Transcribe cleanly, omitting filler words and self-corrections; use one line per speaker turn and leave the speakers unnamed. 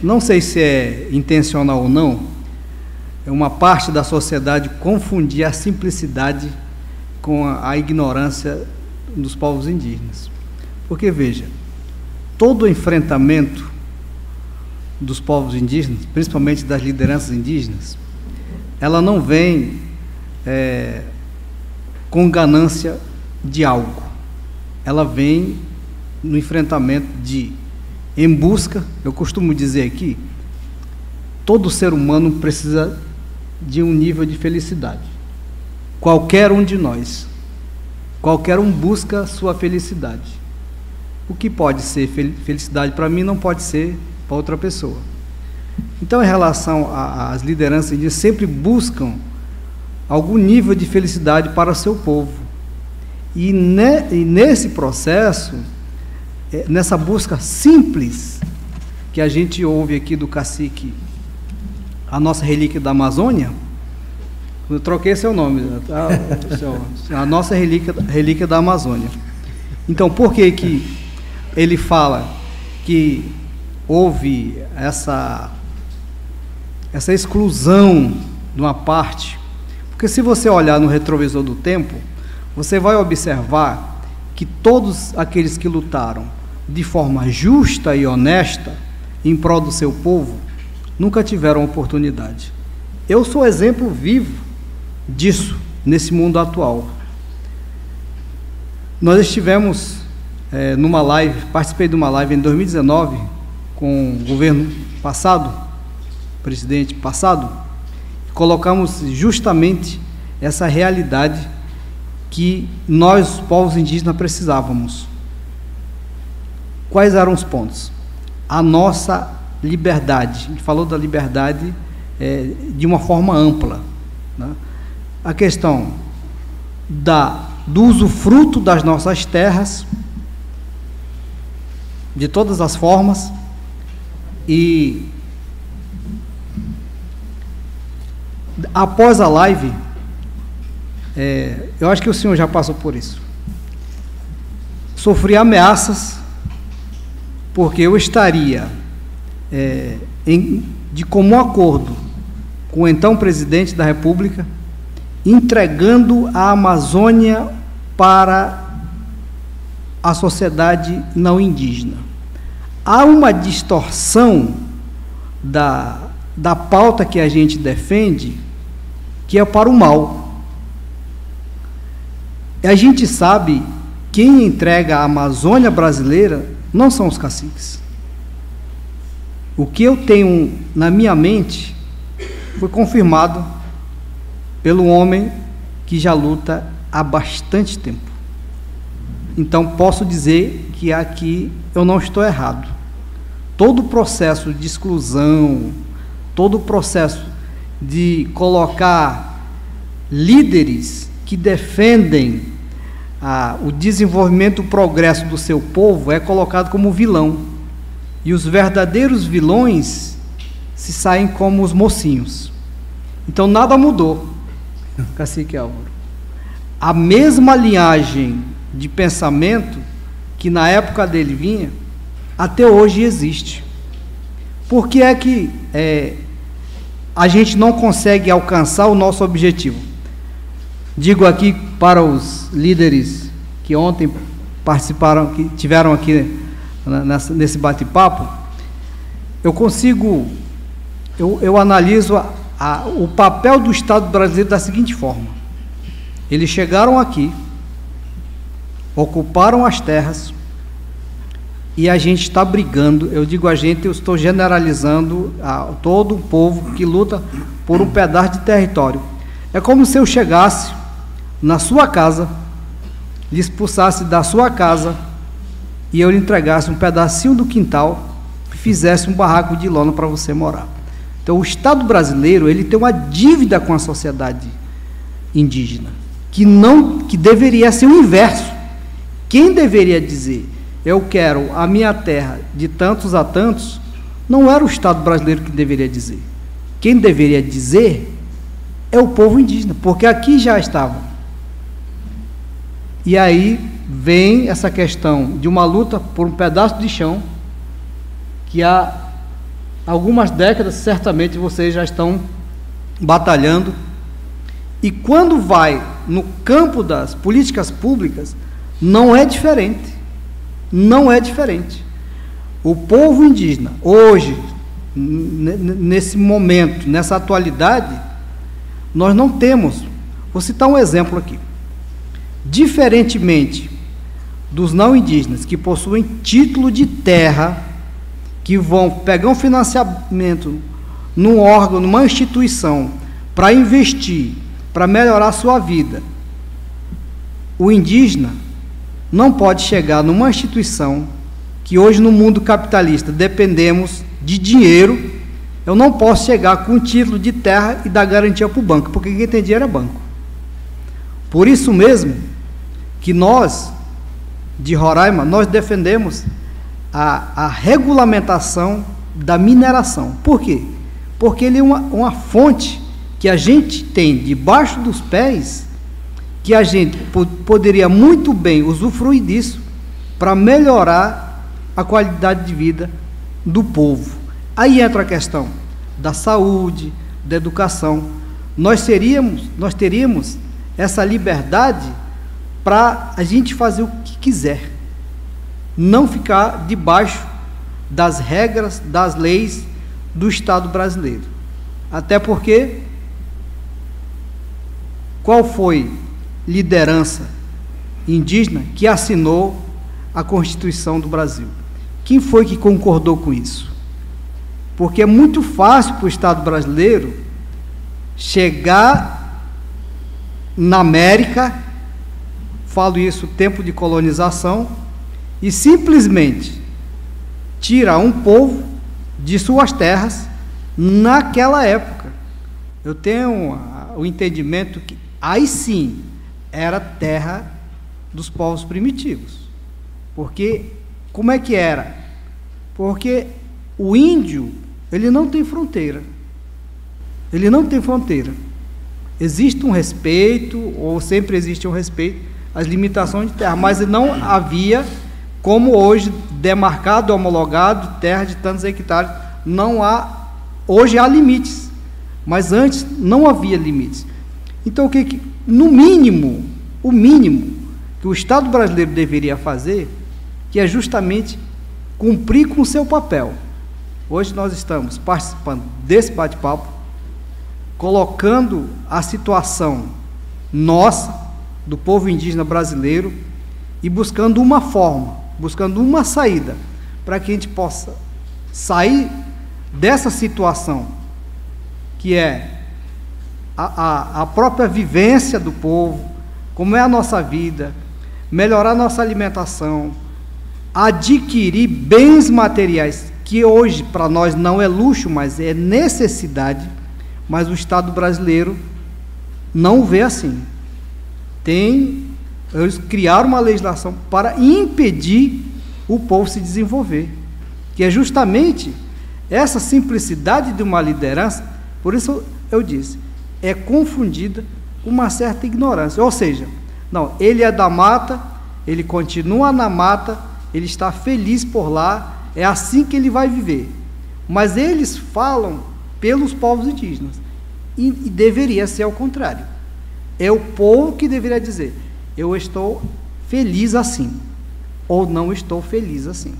não sei se é intencional ou não, é uma parte da sociedade confundir a simplicidade com a ignorância dos povos indígenas. Porque, veja, todo enfrentamento dos povos indígenas, principalmente das lideranças indígenas, ela não vem com ganância de algo. Ela vem no enfrentamento em busca, eu costumo dizer aqui, todo ser humano precisa de um nível de felicidade. Qualquer um de nós. Qualquer um busca sua felicidade. O que pode ser felicidade para mim não pode ser para outra pessoa. Então, em relação às lideranças indígenas, sempre buscam algum nível de felicidade para o seu povo. E nesse processo, nessa busca simples que a gente ouve aqui do cacique, a nossa relíquia da Amazônia, eu troquei seu nome, tá? A nossa relíquia da Amazônia. Então, por que ele fala que houve essa exclusão de uma parte? Porque se você olhar no retrovisor do tempo, você vai observar que todos aqueles que lutaram de forma justa e honesta em prol do seu povo nunca tiveram oportunidade. Eu sou exemplo vivo disso nesse mundo atual. Nós estivemos numa live, participei de uma live em 2019 com o governo passado, presidente passado, colocamos justamente essa realidade que nós, povos indígenas, precisávamos. Quais eram os pontos? A nossa liberdade, a gente falou da liberdade de uma forma ampla, né? A questão do usufruto das nossas terras, de todas as formas, e após a live, eu acho que o senhor já passou por isso, sofri ameaças, porque eu estaria de comum acordo com o então presidente da República, entregando a Amazônia para a sociedade não indígena. Há uma distorção da pauta que a gente defende, que é para o mal. E a gente sabe, quem entrega a Amazônia brasileira não são os caciques. O que eu tenho na minha mente foi confirmado pelo homem que já luta há bastante tempo. Então, posso dizer que aqui eu não estou errado. Todo o processo de exclusão, todo o processo de colocar líderes que defendem o desenvolvimento e o progresso do seu povo é colocado como vilão. E os verdadeiros vilões se saem como os mocinhos. Então, nada mudou, cacique Álvaro. A mesma linhagem de pensamento que na época dele vinha, até hoje existe. Por que é que a gente não consegue alcançar o nosso objetivo? Digo aqui para os líderes que ontem participaram, que tiveram aqui nesse bate-papo, eu analiso o papel do Estado brasileiro da seguinte forma: eles chegaram aqui, ocuparam as terras, e a gente está brigando. Eu digo a gente, eu estou generalizando todo o povo que luta por um pedaço de território. É como se eu chegasse na sua casa, lhe expulsasse da sua casa e eu lhe entregasse um pedacinho do quintal e fizesse um barraco de lona para você morar. Então, o Estado brasileiro, ele tem uma dívida com a sociedade indígena, que deveria ser o inverso. Quem deveria dizer, eu quero a minha terra de tantos a tantos, não era o Estado brasileiro que deveria dizer. Quem deveria dizer é o povo indígena, porque aqui já estavam. E aí vem essa questão de uma luta por um pedaço de chão que há algumas décadas, certamente vocês já estão batalhando. E quando vai no campo das políticas públicas, não é diferente. Não é diferente. O povo indígena, hoje, nesse momento, nessa atualidade, nós não temos. Vou citar um exemplo aqui. Diferentemente dos não indígenas, que possuem título de terra, que vão pegar um financiamento num órgão, numa instituição, para investir, para melhorar a sua vida, o indígena não pode chegar numa instituição que hoje no mundo capitalista dependemos de dinheiro. Eu não posso chegar com um título de terra e dar garantia para o banco, porque quem tem dinheiro é banco. Por isso mesmo que nós, de Roraima, nós defendemos a regulamentação da mineração. Por quê? Porque ele é uma fonte que a gente tem debaixo dos pés, que a gente poderia muito bem usufruir disso para melhorar a qualidade de vida do povo. Aí entra a questão da saúde, da educação. Nós teríamos essa liberdade para a gente fazer o que quiser, não ficar debaixo das regras, das leis do Estado brasileiro. Até porque, qual foi liderança indígena que assinou a Constituição do Brasil? Quem foi que concordou com isso? Porque é muito fácil para o Estado brasileiro chegar na América, falo isso tempo de colonização, e simplesmente tirar um povo de suas terras naquela época. Eu tenho o entendimento que aí sim era terra dos povos primitivos. Porque, como é que era? Porque o índio, ele não tem fronteira. Ele não tem fronteira. Existe um respeito, ou sempre existe um respeito às limitações de terra, mas não havia, como hoje, demarcado, homologado, terra de tantos hectares. Não há, hoje há limites, mas antes não havia limites. Então, no mínimo, o mínimo que o Estado brasileiro deveria fazer, que é justamente cumprir com o seu papel. Hoje nós estamos participando desse bate-papo, colocando a situação nossa, do povo indígena brasileiro, e buscando uma forma, buscando uma saída, para que a gente possa sair dessa situação, que é a própria vivência do povo, como é a nossa vida, melhorar nossa alimentação, adquirir bens materiais, que hoje para nós não é luxo, mas é necessidade, mas o Estado brasileiro não vê assim. Eles criaram uma legislação para impedir o povo se desenvolver, que é justamente essa simplicidade de uma liderança. Por isso eu disse, é confundida com uma certa ignorância, ou seja, não, ele é da mata, ele continua na mata, ele está feliz por lá, é assim que ele vai viver. Mas eles falam pelos povos indígenas, e deveria ser ao contrário. É o povo que deveria dizer, eu estou feliz assim, ou não estou feliz assim.